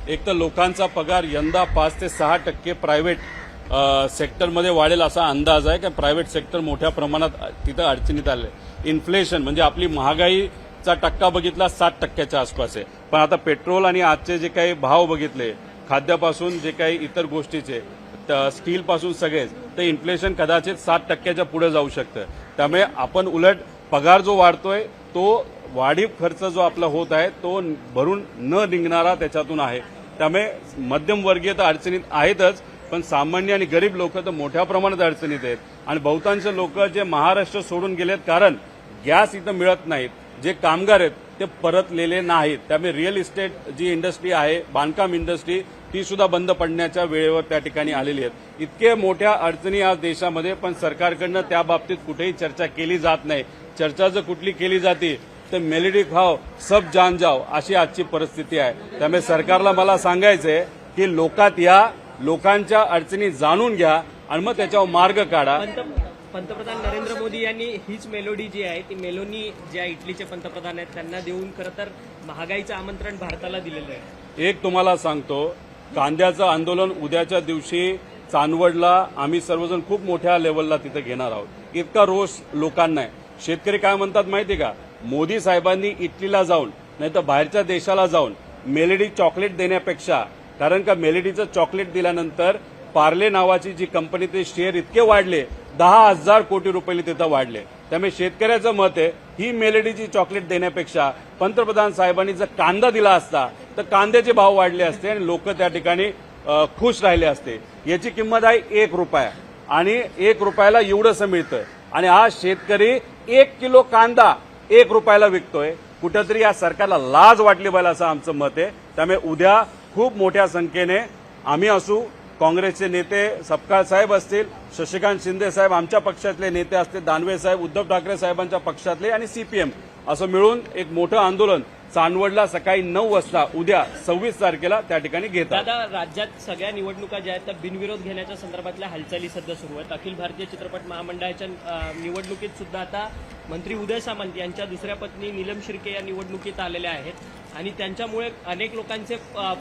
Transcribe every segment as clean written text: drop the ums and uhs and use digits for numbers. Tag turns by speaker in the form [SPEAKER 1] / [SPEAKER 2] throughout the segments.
[SPEAKER 1] एक तर लोकांचा पगार यंदा 5 ते 6% प्रायव्हेट सेक्टरमध्ये वाढेल असा अंदाज आहे, की प्रायव्हेट सेक्टर मोठ्या प्रमाणात तिथं अडचणीत आले. इन्फ्लेशन म्हणजे आपली महागाईचा टक्का बघितला 7% आसपास आहे. पण आता पेट्रोल आणि आजचे जे काही भाव बघितले, खाद्यापासून जे काही इतर गोष्टीचे, स्टीलपासून सगळेच, तर इन्फ्लेशन कदाचित 7% पुढे जाऊ शकतं. त्यामुळे आपण उलट पगार जो वाढतोय तो वाढीव खर्च जो आपला होत आहे तो भरून न निघणारा त्याच्यातून आहे. त्यामुळे मध्यमवर्गीय तर अडचणीत आहेतच, पण सामान्य आणि गरीब लोक तर मोठ्या प्रमाणात अडचणीत आहेत. आणि बहुतांश लोक जे महाराष्ट्र सोडून गेलेत कारण गॅस इथं मिळत नाहीत, जे कामगार आहेत ते परतलेले नाहीत. त्यामुळे रिअल इस्टेट जी इंडस्ट्री आहे, बांधकाम इंडस्ट्री, ती सुद्धा बंद पडण्याच्या वेळेवर त्या ठिकाणी आलेली आहेत. इतके मोठ्या अडचणी आज देशामध्ये, पण सरकारकडनं त्या बाबतीत कुठेही चर्चा केली जात नाही. चर्चा जर कुठली केली जाते तर मेलेडी खाव सब जान जाव अशी आजची परिस्थिती आहे. त्यामुळे सरकारला मला सांगायचंय की लोकात या, लोकांच्या अडचणी जाणून घ्या आणि मग त्याच्यावर मार्ग काढा.
[SPEAKER 2] पंतप्रधान नरेंद्र मोदी यांनी हीच मेलोडी जी आहे ती मेलोनी ज्या इटलीचे पंतप्रधान आहेत त्यांना देऊन खरं तर महागाईचं आमंत्रण भारताला दिलेलं आहे.
[SPEAKER 1] एक तुम्हाला सांगतो, कांद्याचं आंदोलन उद्याच्या दिवशी चांदवडला आम्ही सर्वजण खूप मोठ्या लेवलला तिथे घेणार आहोत. इतका रोष लोकांना आहे. शेतकरी काय म्हणतात माहिती का, मोदी साहेबांनी इटलीला जाऊन नाही तर बाहेरच्या देशाला जाऊन मेलेडी चॉकलेट देण्यापेक्षा, कारण का मेलेडीचं चॉकलेट दिल्यानंतर पार्ले नावाची जी कंपनी ते शेअर इतके वाढले, 10,000 कोटी रुपये तिथं वाढले. त्यामुळे शेतकऱ्याचं मत आहे ही मेलेडीची चॉकलेट देण्यापेक्षा पंतप्रधान साहेबांनी जर कांदा दिला असता तर कांद्याचे भाव वाढले असते आणि लोक त्या ठिकाणी खुश राहिले असते. याची किंमत आहे 1 रुपया आणि 1 रुपयाला एवढंसं मिळतं आणि आज शेतकरी 1 किलो कांदा 1 रुपयाला विकतोय. कुठंतरी या सरकारला लाज वाटली पाहिजे असं आमचं मत आहे. त्यामुळे उद्या खूप मोठ्या संख्येने आम्ही असू, काँग्रेसचे नेते सपकाळ साहेब असतील, शशिकांत शिंदे साहेब आमच्या पक्षातले नेते असतील, दानवे साहेब उद्धव ठाकरे साहेबांच्या पक्षातले आणि सीपीएम असं मिळून एक मोठं आंदोलन चांदवडला सकाळी 9 वाजता उद्या 26 तारखेला त्या ठिकाणी घेतात.
[SPEAKER 2] दादा, राज्यात सगळ्या निवडणुका ज्या आहेत त्या बिनविरोध घेण्याच्या संदर्भातल्या हालचाली सध्या सुरू आहेत. अखिल भारतीय चित्रपट महामंडळाच्या निवडणुकीत सुद्धा आता मंत्री उदय सामंत यांच्या दुसऱ्या पत्नी नीलम शिर्के या निवडणुकीत आलेल्या आहेत आणि त्यांच्यामुळे अनेक लोकांचे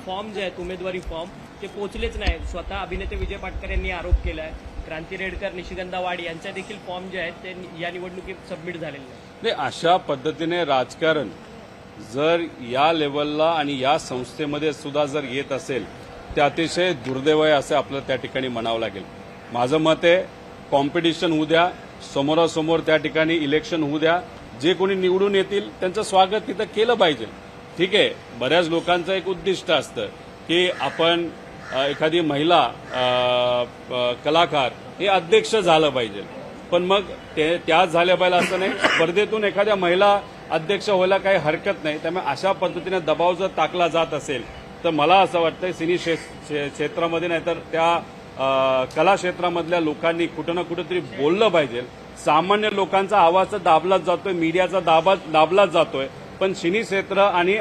[SPEAKER 2] फॉर्म जे आहेत उमेदवारी फॉर्म ते पोचलेच नाही. स्वतः अभिनेते विजय पाटकर यांनी आरोप केला आहे. क्रांती रेडकर, निशिगंधा वाड यांच्या देखील फॉर्म जे आहेत ते या निवडणुकीत सबमिट झालेले नाही.
[SPEAKER 1] अशा पद्धतीने राजकारण जर या लेवलला आणि या संस्थेमध्ये सुद्धा जर येत असेल ते अतिशय दुर्दैव आहे असं आपलं त्या ठिकाणी म्हणावं लागेल. माझं मत आहे कॉम्पिटिशन होऊ द्या, समोरासमोर त्या ठिकाणी इलेक्शन होऊ द्या, जे कोणी निवडून येतील त्यांचं स्वागत तिथं केलं पाहिजे. ठीक आहे, बऱ्याच लोकांचं एक उद्दिष्ट असतं की आपण एखादी महिला कलाकार हे अध्यक्ष झालं पाहिजे, पण मग त्याच झाल्या पाहिजे असं नाही. स्पर्धेतून एखाद्या महिला अध्यक्ष व्हायला काही हरकत नाही. त्यामुळे अशा पद्धतीने दबाव जर टाकला जात असेल तर मला असं वाटतं सिनी क्षेत्रामध्ये नाही तर त्या कला क्षेत्रामधल्या लोकांनी कुठं ना कुठेतरी बोललं पाहिजे. सामान्य लोकांचा आवाज तर दाबलाच जातोय, मीडियाचा दाबलाच जातोय, पण सिनी क्षेत्र आणि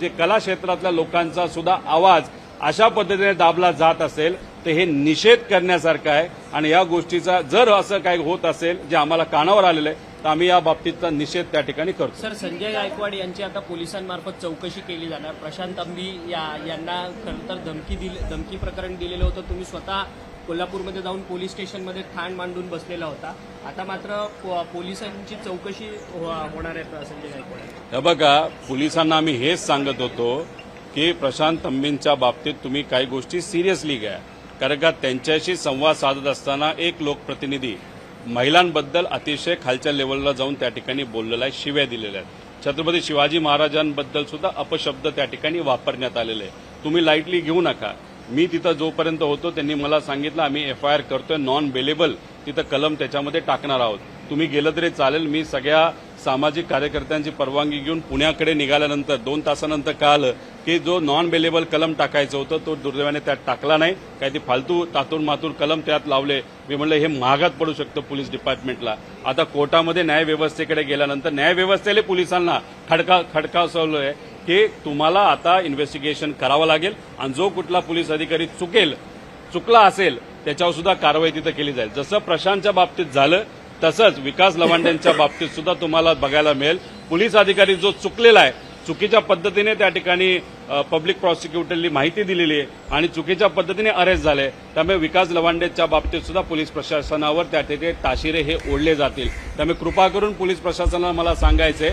[SPEAKER 1] जे कला क्षेत्रातल्या लोकांचा सुद्धा आवाज अशा पद्धतीने दाबला जात असेल तर हे निषेध करण्यासारखं आहे. आणि या गोष्टीचा जर असं काही होत असेल जे आम्हाला कानावर आलेलं आहे तर आम्ही या बाबतीतचा निषेध त्या ठिकाणी करतो.
[SPEAKER 2] सर, संजय गायकवाड यांची आता पोलिसांमार्फत चौकशी केली जाणार. प्रशांत अंबी यांना खरं तर धमकी प्रकरण दिलेलं होतं. तुम्ही स्वतः कोल्हापूरमध्ये जाऊन पोलीस स्टेशनमध्ये ठाण मांडून बसलेला होता. आता मात्र पोलिसांची चौकशी होणार आहे संजय गायकवाड.
[SPEAKER 1] हे बघा, पोलिसांना आम्ही हेच सांगत होतो की प्रशांत अंबींच्या बाबतीत तुम्ही काही गोष्टी सिरियसली घ्या, कारण का त्यांच्याशी संवाद साधत असताना एक लोकप्रतिनिधी महिलांबद्दल अतिशय खालच्या लेवलला जाऊन त्या ठिकाणी बोललेला आहे, शिव्या दिलेल्या आहेत. छत्रपती शिवाजी महाराजांबद्दल सुद्धा अपशब्द त्या ठिकाणी वापरण्यात आलेले आहे. तुम्ही लाईटली घेऊ नका. मी तिथं जोपर्यंत होतो त्यांनी मला सांगितलं आम्ही एफआयआर करतोय, नॉन बेलेबल तिथं कलम त्याच्यामध्ये टाकणार आहोत. तुम्ही गेलं तरी चालेल. मी सगळ्या सामाजिक कार्यकर्त्यांची परवानगी घेऊन पुण्याकडे निघाल्यानंतर 2 तासानंतर कळालं की जो नॉन बेलेबल कलम टाकायचं होतं तो दुर्दैवाने त्यात टाकला नाही. काही ते फालतू तातून मातून कलम त्यात लावले. मी म्हणलं हे महागात पडू शकतं पोलीस डिपार्टमेंटला. आता कोर्टामध्ये न्यायव्यवस्थेकडे गेल्यानंतर न्यायव्यवस्थेला पोलिसांना खडकावलं की तुम्हाला आता इन्व्हेस्टिगेशन करावं लागेल आणि जो कुठला पोलीस अधिकारी चुकला असेल त्याच्यावर सुद्धा कारवाई तिथं केली जाईल. जसं प्रशांतच्या बाबतीत झालं तसंच विकास लवांडेंच्या बाबतीत सुद्धा तुम्हाला बघायला मिळेल. पोलीस अधिकारी जो चुकलेला आहे, चुकीच्या पद्धतीने त्या ठिकाणी पब्लिक प्रॉसिक्युटरनी माहिती दिलेली आहे आणि चुकीच्या पद्धतीने अरेस्ट झाले. त्यामुळे विकास लवांडेच्या बाबतीत सुद्धा पोलीस प्रशासनावर त्या ठिकाणी ताशिरे हे ओढले जातील. त्यामुळे कृपा करून पोलीस प्रशासनाला मला सांगायचंय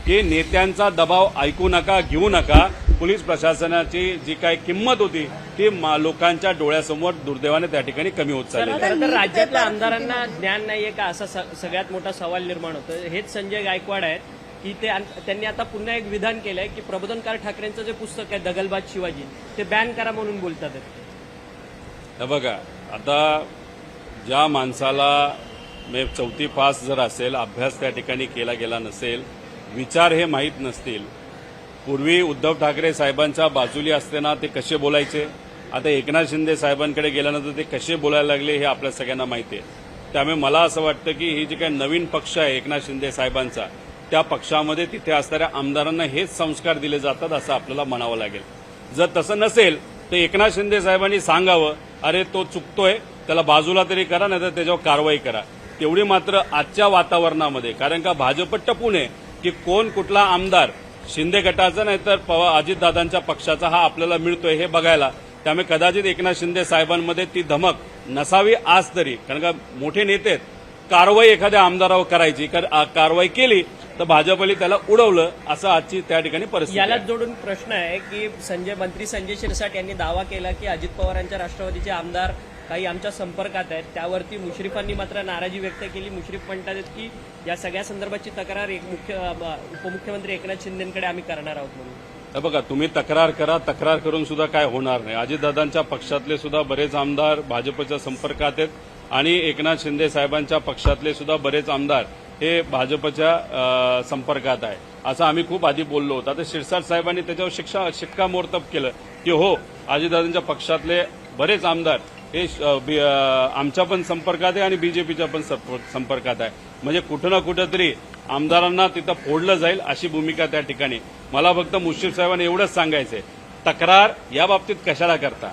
[SPEAKER 1] की नेत्यांचा दबाव ऐकू नका, घेऊ नका. पोलीस प्रशासनाची जी काही किंमत होती ती लोकांच्या डोळ्यासमोर दुर्दैवाने त्या ठिकाणी कमी होत चालली.
[SPEAKER 2] खरं तर राज्यातल्या आमदारांना ज्ञान नाहीये का असा सगळ्यात मोठा सवाल निर्माण होतो. हेच संजय गायकवाड आहेत की त्यांनी आता पुन्हा एक विधान केलंय की प्रबोधनकार ठाकरेंचं जे पुस्तक आहे दगलबाज शिवाजी ते बॅन करा म्हणून बोलतात.
[SPEAKER 1] हे बघा, आता ज्या माणसाला चौथी पास जर असेल, अभ्यास त्या ठिकाणी केला गेला नसेल, विचार हे माहीत नसतील, पूर्वी उद्धव ठाकरे साहेबांच्या बाजूली असताना ते कसे बोलायचे, आता एकनाथ शिंदे साहेबांकडे गेल्यानंतर ते कसे बोलायला लागले हे आपल्या सगळ्यांना माहिती आहे. त्यामुळे मला असं वाटतं की ही जी काही नवीन पक्ष आहे एकनाथ शिंदे साहेबांचा, त्या पक्षामध्ये तिथे असणाऱ्या आमदारांना हेच संस्कार दिले जातात असं आपल्याला म्हणावं लागेल. जर तसं नसेल तर एकनाथ शिंदे साहेबांनी सांगावं, अरे तो चुकतोय, त्याला बाजूला तरी करा, नाही तर त्याच्यावर कारवाई करा. तेवढी मात्र आजच्या वातावरणामध्ये, कारण का भाजप टपून आहे की कोण कुठला आमदार शिंदे गटाचा नाही तर अजितदादांच्या पक्षाचा हा आपल्याला मिळतोय हे बघायला. त्यामुळे कदाचित एकनाथ शिंदे साहेबांमध्ये ती धमक नसावी आज तरी, कारण का मोठे नेते आहेत. कारवाई एखाद्या आमदारावर करायची, कारवाई केली तर भाजपने त्याला उडवलं, असं आजची त्या ठिकाणी परिस्थिती आहे.
[SPEAKER 2] यालाच जोडून प्रश्न आहे की मंत्री संजय शिरसाट यांनी दावा केला की अजित पवारांच्या राष्ट्रवादीचे आमदार काही आमच्या संपर्कात आहेत. त्यावरती मुश्रीफांनी मात्र नाराजी व्यक्त केली. मुश्रीफ म्हणतात की या सगळ्या संदर्भाची तक्रार उपमुख्यमंत्री एकनाथ शिंदेकडे आम्ही करणार आहोत म्हणून.
[SPEAKER 1] बघा, तुम्ही तक्रार करा, तक्रार करून सुद्धा काय होणार नाही. अजितदादांच्या पक्षातले सुद्धा बरेच आमदार भाजपच्या संपर्कात आहेत आणि एकनाथ शिंदे साहेबांच्या पक्षातले सुद्धा बरेच आमदार हे भाजपच्या संपर्कात आहे, असं आम्ही खूप आधी बोललो होतो. आता शिरसाट साहेबांनी त्याच्यावर शिक्कामोर्तब केलं की हो, अजितदादांच्या पक्षातले बरेच आमदार हे आमच्या पण संपर्कात आहे आणि बीजेपीच्या पण संपर्कात आहे. म्हणजे कुठं ना कुठं तरी आमदारांना तिथं फोडलं जाईल अशी भूमिका त्या ठिकाणी. मला फक्त मुश्रीफ साहेबांनी एवढंच सांगायचंय, तक्रार या बाबतीत कशाला करता.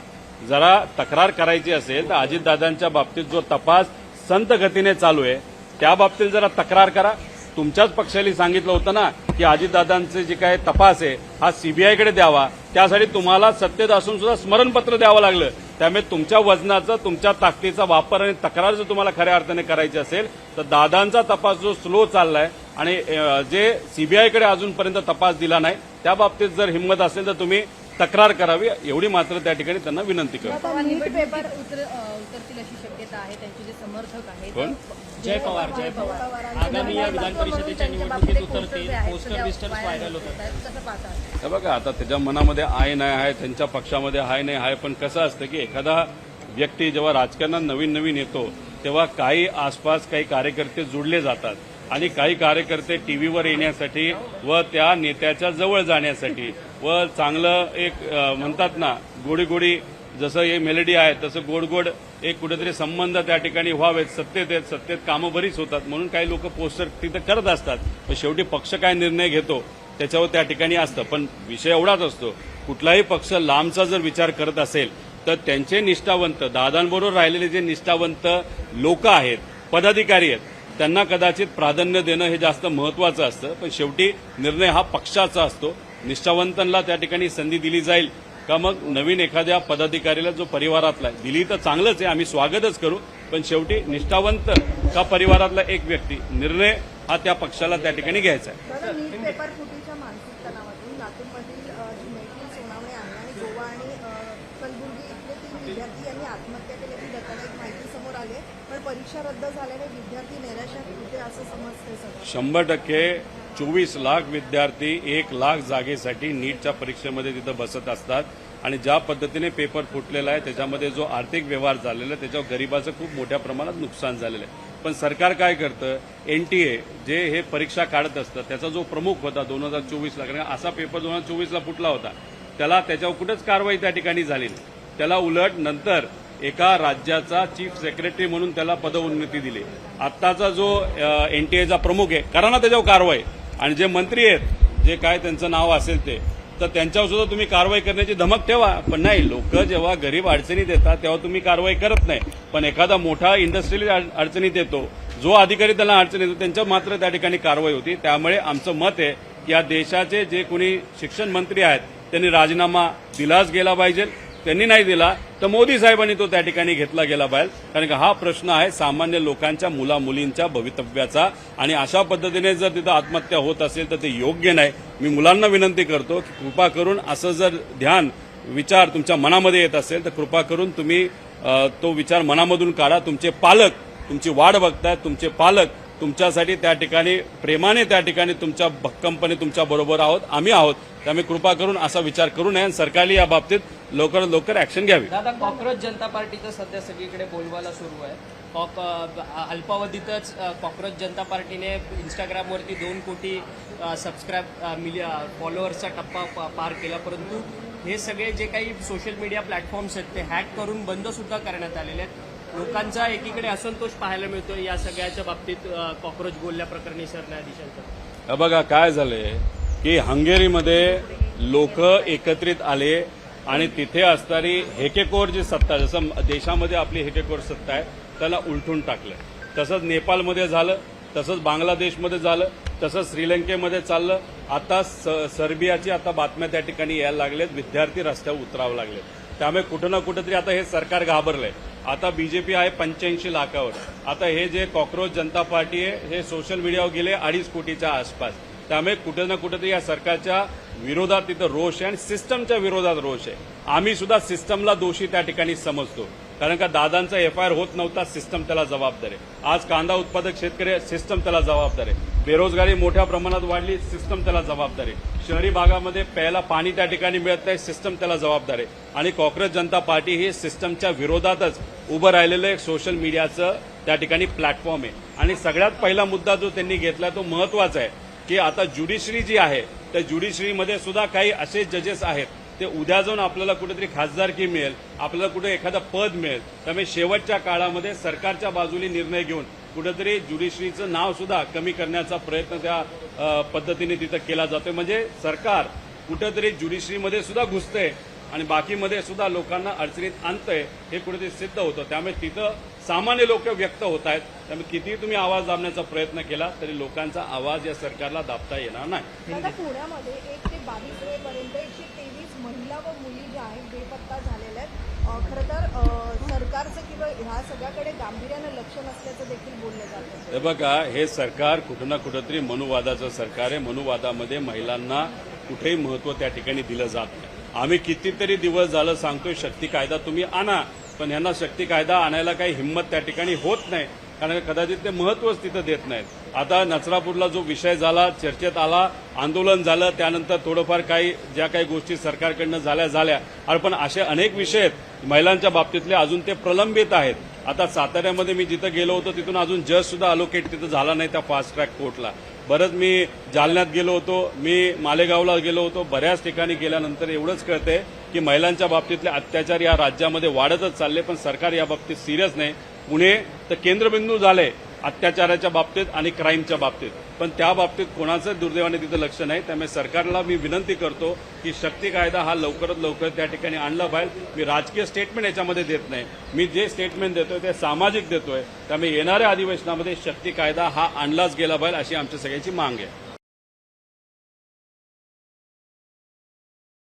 [SPEAKER 1] जरा तक्रार करायची असेल तर अजितदादांच्या बाबतीत जो तपास संत गतीने चालू आहे त्या बाबतीत जरा तक्रार करा. तुमच्याच पक्षाला सांगितलं होतं ना की अजितदादांचे जे काय तपास आहे हा सीबीआयकडे द्यावा. त्यासाठी तुम्हाला सत्तेत असून सुद्धा स्मरणपत्र द्यावं लागलं. त्यामुळे तुमच्या वजनाचा, तुमच्या ताकदीचा वापर आणि तक्रार जर तुम्हाला खऱ्या अर्थाने करायची असेल तर दादांचा तपास जो स्लो चाललाय आणि जे सीबीआयकडे अजूनपर्यंत तपास दिला नाही त्या बाबतीत जर हिंमत असेल तर तुम्ही तक्रार करावी, एवढी मात्र त्या ठिकाणी त्यांना विनंती करतो.
[SPEAKER 3] नीट पेपर उतरतील अशी शक्यता आहे. त्यांचे जे समर्थक आहेत
[SPEAKER 1] कोण?
[SPEAKER 2] जय पवार आगामी या विधान परिषदेच्या निवडणुकीत उतरतील. पोस्टर बिस्टर्स व्हायरल होतात.
[SPEAKER 3] कसं पाहतात?
[SPEAKER 1] हे बघा, आता त्याच्या मनामध्ये आहे नाही आहे, त्यांच्या पक्षामध्ये आहे नाही आहे, पण कसं असतं की एखादा व्यक्ती जेव्हा राजकारणात नवीन नवीन येतो तेव्हा काही आसपास काही कार्यकर्ते जोडले जातात आणि काही कार्यकर्ते टीव्हीवर येण्यासाठी व त्या नेत्याच्या जवळ जाण्यासाठी व चांगलं एक म्हणतात ना गोडी गोडी, जसं हे मेलडी आहे तसं गोड गोड एक कुठेतरी संबंध त्या ठिकाणी व्हावेत. सत्तेत कामं बरीच होतात म्हणून काही लोक पोस्टर तिथं करत असतात. पण शेवटी पक्ष काय निर्णय घेतो त्याच्यावर त्या ठिकाणी असतं. पण विषय एवढाच असतो, कुठलाही पक्ष लांबचा जर विचार करत असेल तर त्यांचे निष्ठावंत, दादांबरोबर राहिलेले जे निष्ठावंत लोक आहेत, पदाधिकारी आहेत, त्यांना कदाचित प्राधान्य देणं हे जास्त महत्वाचं असतं. पण शेवटी निर्णय हा पक्षाचा असतो. निष्ठावंतांना त्या ठिकाणी संधी दिली जाईल का मग नवीन एखाद्या पदाधिकारीला जो परिवारातला दिली तर चांगलंच आहे, आम्ही स्वागतच करू. पण शेवटी निष्ठावंत का परिवारातला एक व्यक्ती, निर्णय हा त्या पक्षाला त्या ठिकाणी घ्यायचा आहे.
[SPEAKER 3] नीट पेपर फुटीच्या मानसिक तणावातून लातूरमधील जी मैत्री सोनावणे आहे आणि गोवा आणि कलबुर्गी इथले 3 विद्यार्थी यांनी आत्महत्या केल्याची धक्कादायक माहिती समोर आली आहे. पण परीक्षा रद्द झाल्याने विद्यार्थी निराशात होते असं समजते सगळं.
[SPEAKER 1] 100% 24 लाख विद्यार्थी 1 लाख जागेसाठी नीटच्या परीक्षेमध्ये तिथं बसत असतात आणि ज्या पद्धतीने पेपर फुटलेला आहे त्याच्यामध्ये जो आर्थिक व्यवहार झालेला आहे त्याच्यावर गरिबाचं खूप मोठ्या प्रमाणात नुकसान झालेलं आहे. पण सरकार काय करतं, एनटीए जे हे परीक्षा काढत असतं त्याचा जो प्रमुख होता 2024ला, कारण असा पेपर 2024ला फुटला होता, त्याच्यावर कुठंच कारवाई त्या ठिकाणी झाली नाही. त्याला उलट नंतर एका राज्याचा चीफ सेक्रेटरी म्हणून त्याला पदोन्नती दिली. आत्ताचा जो एनटीएचा प्रमुख आहे, करा ना त्याच्यावर कारवाई. आणि जे मंत्री आहेत, जे काय त्यांचं नाव असेल ते, तर त्यांच्यावर सुद्धा तुम्ही कारवाई करण्याची धमक ठेवा. पण नाही, लोक जेव्हा गरीब अडचणीत येतात तेव्हा तुम्ही कारवाई करत नाही. पण एखादा मोठा इंडस्ट्रियल अडचणीत येतो, जो अधिकारी त्यांना अडचण येतो त्यांच्यावर मात्र त्या ठिकाणी कारवाई होती. त्यामुळे आमचं मत आहे की या देशाचे जे कोणी शिक्षण मंत्री आहेत त्यांनी राजीनामा दिलाच गेला पाहिजे. त्यांनी नाही दिला तर मोदी साहेबांनी तो त्या ठिकाणी घेतला गेला पाहिजे. कारण का हा प्रश्न आहे सामान्य लोकांच्या मुलामुलींच्या भवितव्याचा, आणि अशा पद्धतीने जर तिथं आत्महत्या होत असेल तर ते योग्य नाही. मी मुलांना विनंती करतो की कृपा करून असं जर ध्यान विचार तुमच्या मनामध्ये येत असेल तर कृपा करून तुम्ही तो विचार मनामधून काढा. तुमचे पालक तुमची वाट बघतायत, तुमचे पालक तुमच्यासाठी त्या ठिकाणी प्रेमाने त्या ठिकाणी तुमच्या भक्कमपणे तुमच्या बरोबर आहोत, आम्ही आहोत. त्यामुळे कृपा करून असा विचार करू नये आणि सरकारने या बाबतीत लवकरात लवकर ऍक्शन घ्यावी.
[SPEAKER 2] दादा, कॉक्रोच जनता पार्टीचं सध्या सगळीकडे बोलबाला सुरू आहे. अल्पावधीतच कॉक्रोच जनता पार्टीने इंस्टाग्रामवरती 2 कोटी फॉलोअर्सचा टप्पा पार केला, परंतु हे सगळे जे काही सोशल मीडिया प्लॅटफॉर्म्स आहेत ते हॅक करून बंद सुद्धा करण्यात आलेले आहेत. लोकांचा एकीकडे असंतोष पाहायला मिळतो या सगळ्याच्या बाबतीत कॉक्रोच बोलल्याप्रकरणी सरन्यायाधीशांचं.
[SPEAKER 1] बघा काय झालंय की हंगेरीमध्ये लोक एकत्रित आले आणि तिथे असणारी हेकेकोर जी सत्ता, जसं देशामध्ये आपली हेकेकोर सत्ता आहे त्याला उलटून टाकलं. तसंच नेपाळमध्ये झालं, तसंच बांगलादेशमध्ये झालं, तसंच श्रीलंकेमध्ये चाललं. आता सर्बियाची आता बातम्या त्या ठिकाणी यायला लागलेत, विद्यार्थी रस्त्यावर उतरावं लागलेत. त्यामुळे कुठं ना कुठंतरी आता हे सरकार घाबरलंय. आता बीजेपी आहे 85 लाखावर. आता हे जे कॉक्रोच जनता पार्टी आहे हे सोशल मीडियावर गेले 2.5 कोटीच्या आसपास. त्यामुळे कुठे ना कुठेतरी या सरकारच्या विरोधात तिथं रोष आहे आणि सिस्टमच्या विरोधात रोष आहे. आम्ही सुद्धा सिस्टमला दोषी त्या ठिकाणी समजतो. कारण का दादांचा एफआयआर होत नव्हता, सिस्टम त्याला जबाबदार आहे. आज कांदा उत्पादक शेतकरी, सिस्टम त्याला जबाबदार आहे. बेरोजगारी मोठ्या प्रमाणात वाढली, सिस्टम त्याला जबाबदार आहे. शहरी भागामध्ये प्यायला पाणी त्या ठिकाणी मिळत नाही, सिस्टम त्याला जबाबदार आहे. आणि कॉक्रोच जनता पार्टी ही सिस्टमच्या विरोधातच उभं राहिलेलं एक सोशल मीडियाचं त्या ठिकाणी प्लॅटफॉर्म आहे. आणि सगळ्यात पहिला मुद्दा जो त्यांनी घेतला तो महत्वाचा आहे की आता ज्युडिशरी जी आहे त्या ज्युडिशरीमध्ये सुद्धा काही असे जजेस आहेत ते उद्या जाऊन आपल्याला कुठेतरी खासदारकी मिळेल, आपल्याला कुठे एखादं पद मिळेल. त्यामुळे शेवटच्या काळामध्ये सरकारच्या बाजूने निर्णय घेऊन कुठेतरी ज्युडिशरीचं नाव सुद्धा कमी करण्याचा प्रयत्न त्या पद्धतीने तिथं केला जातोय. म्हणजे सरकार कुठेतरी ज्युडिशरीमध्ये सुद्धा घुसतंय आणि बाकीमध्ये सुद्धा लोकांना अडचणीत आणतंय, हे कुठेतरी सिद्ध होतं. त्यामुळे तिथं सामान्य लोक व्यक्त होत आहेत. त्यामुळे कितीही तुम्ही आवाज दाबण्याचा प्रयत्न केला तरी लोकांचा आवाज या सरकारला दाबता येणार नाही.
[SPEAKER 3] आता पुण्यामध्ये 1 ते 22 वेळेपर्यंत 123 महिला व मुली ज्या आहेत बेपत्ता झालेल्या आहेत. खरं तर सरकारचं किंवा ह्या सगळ्याकडे गांभीर्यानं लक्ष नसल्याचं देखील बोललं जातं.
[SPEAKER 1] हे बघा, हे सरकार कुठं ना कुठंतरी मनुवादाचं सरकार आहे. मनुवादामध्ये महिलांना कुठेही महत्व त्या ठिकाणी दिलं जात नाही. आम्ही कितीतरी दिवस झालं सांगतोय शक्ती कायदा तुम्ही आणा, पण यांना शक्ती कायदा आणायला काही हिंमत त्या ठिकाणी होत नाही. कारण कदाचित ते महत्वच तिथं देत नाहीत. आता नचरापूरला जो विषय झाला, चर्चेत आला, आंदोलन झालं, त्यानंतर थोडंफार काही ज्या काही गोष्टी सरकारकडनं झाल्या, पण असे अनेक विषय आहेत महिलांच्या बाबतीतले अजून ते प्रलंबित आहेत. आता साताऱ्यामध्ये मी जिथं गेलो होतो तिथून अजून जज सुद्धा अलोकेट तिथं झाला नाही त्या फास्ट ट्रॅक कोर्टला. बरंच मी जालन्यात गेलो होतो, मी मालेगावला गेलो होतो. बऱ्याच ठिकाणी गेल्यानंतर एवढंच कळतंय की महिलांच्या बाबतीतले अत्याचार या राज्यामध्ये वाढतच चालले, पण सरकार या बाबतीत सिरियस नाही. पुणे तर केंद्रबिंदू झालंय अत्याचाराच्या बाबतीत आणि क्राईमच्या बाबतीत, पण त्या बाबतीत कोणाचं दुर्दैवाने तिथं लक्ष नाही. त्यामुळे सरकारला मी विनंती करतो की शक्ती कायदा हा लवकरात लवकर त्या ठिकाणी आणला पाहिजे. मी राजकीय स्टेटमेंट याच्यामध्ये देत नाही, मी जे स्टेटमेंट देतोय ते सामाजिक देतोय. त्यामुळे येणाऱ्या अधिवेशनामध्ये शक्ती कायदा हा आणलाच गेला पाहिजे अशी आमच्या सगळ्यांची मांग आहे.